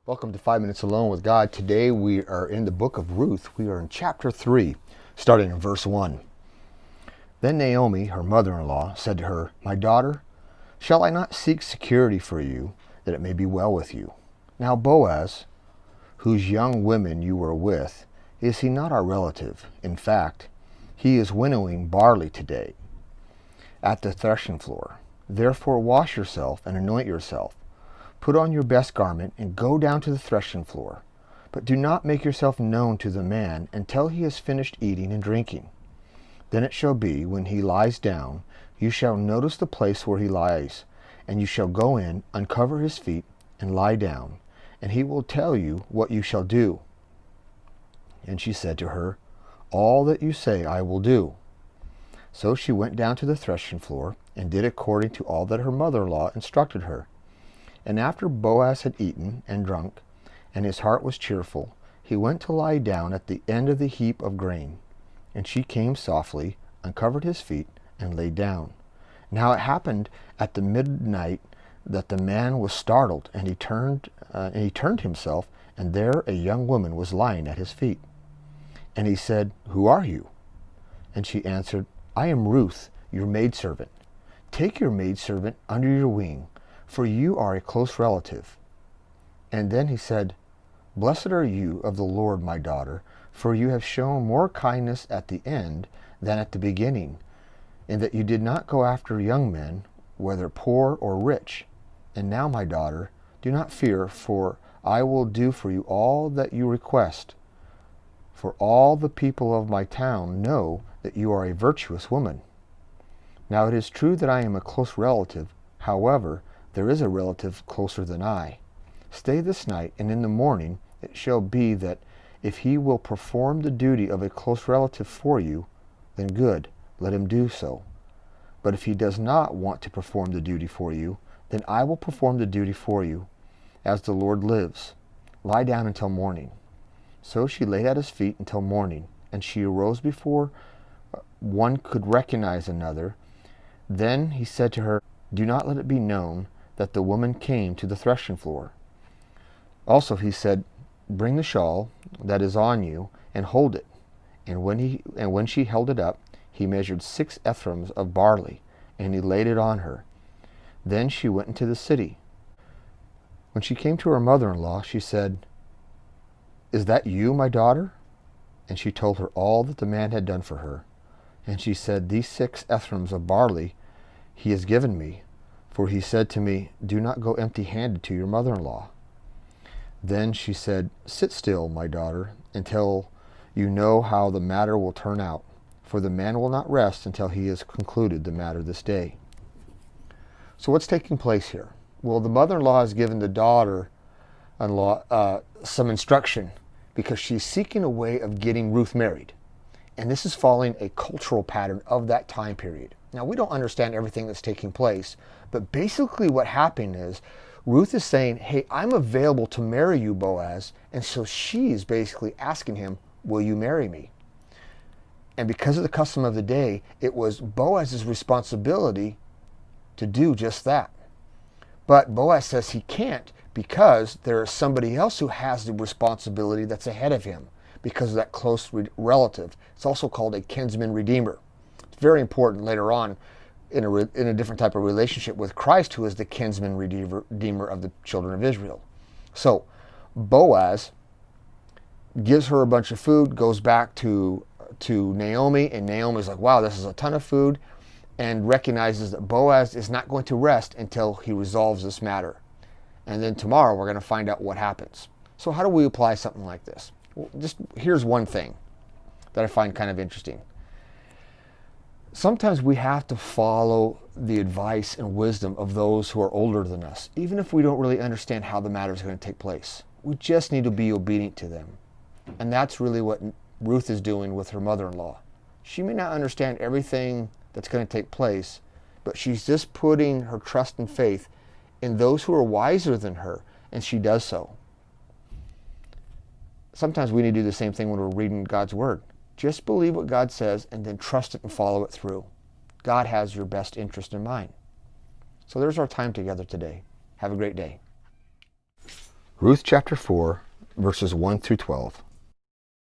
Welcome to 5 Minutes Alone with God. Today we are in the book of Ruth. We are in chapter 3, starting in verse 1. Then Naomi, her mother-in-law, said to her, "My daughter, shall I not seek security for you, that it may be well with you? Now Boaz, whose young women you were with, is he not our relative? In fact, he is winnowing barley today at the threshing floor. Therefore wash yourself and anoint yourself. Put on your best garment and go down to the threshing floor. But do not make yourself known to the man until he has finished eating and drinking. Then it shall be, when he lies down, you shall notice the place where he lies, and you shall go in, uncover his feet, and lie down, and he will tell you what you shall do." And she said to her, "All that you say I will do." So she went down to the threshing floor, and did according to all that her mother-in-law instructed her. And after Boaz had eaten and drunk, and his heart was cheerful, he went to lie down at the end of the heap of grain. And she came softly, uncovered his feet, and lay down. Now it happened at the midnight that the man was startled, and he turned himself, and there a young woman was lying at his feet. And he said, "Who are you?" And she answered, "I am Ruth, your maidservant. Take your maidservant under your wing, for you are a close relative." And then he said, "Blessed are you of the Lord, my daughter, for you have shown more kindness at the end than at the beginning, in that you did not go after young men, whether poor or rich. And now, my daughter, do not fear, for I will do for you all that you request. For all the people of my town know that you are a virtuous woman. Now it is true that I am a close relative. However, there is a relative closer than I. Stay this night, and in the morning it shall be that if he will perform the duty of a close relative for you, then good, let him do so. But if he does not want to perform the duty for you, then I will perform the duty for you, as the Lord lives. Lie down until morning." So she laid at his feet until morning, and she arose before one could recognize another. Then he said to her, "Do not let it be known that the woman came to the threshing floor." Also he said, "Bring the shawl that is on you, and hold it." And when she held it up, he measured 6 ephraim of barley, and he laid it on her. Then she went into the city. When she came to her mother-in-law, she said, "Is that you, my daughter?" And she told her all that the man had done for her. And she said, "These 6 ephraim of barley he has given me, for he said to me, 'Do not go empty-handed to your mother-in-law.'" Then she said, "Sit still, my daughter, until you know how the matter will turn out, for the man will not rest until he has concluded the matter this day." So what's taking place here? Well, the mother-in-law has given the daughter-in-law some instruction, because she's seeking a way of getting Ruth married. And this is following a cultural pattern of that time period. Now, we don't understand everything that's taking place, but basically what happened is Ruth is saying, "Hey, I'm available to marry you, Boaz." And so she's basically asking him, "Will you marry me?" And because of the custom of the day, it was Boaz's responsibility to do just that. But Boaz says he can't, because there is somebody else who has the responsibility that's ahead of him, because of that close relative. It's also called a kinsman redeemer. It's very important later on in a different type of relationship with Christ, who is the kinsman redeemer of the children of Israel. So Boaz gives her a bunch of food, goes back to Naomi, and Naomi's like, "Wow, this is a ton of food," and recognizes that Boaz is not going to rest until he resolves this matter. And then tomorrow we're going to find out what happens. So how do we apply something like this? Well, just here's one thing that I find kind of interesting. Sometimes we have to follow the advice and wisdom of those who are older than us, even if we don't really understand how the matter is going to take place. We just need to be obedient to them. And that's really what Ruth is doing with her mother-in-law. She may not understand everything that's going to take place, but she's just putting her trust and faith in those who are wiser than her, and she does so. Sometimes we need to do the same thing when we're reading God's Word. Just believe what God says and then trust it and follow it through. God has your best interest in mind. So there's our time together today. Have a great day. Ruth chapter 4, verses 1 through 12.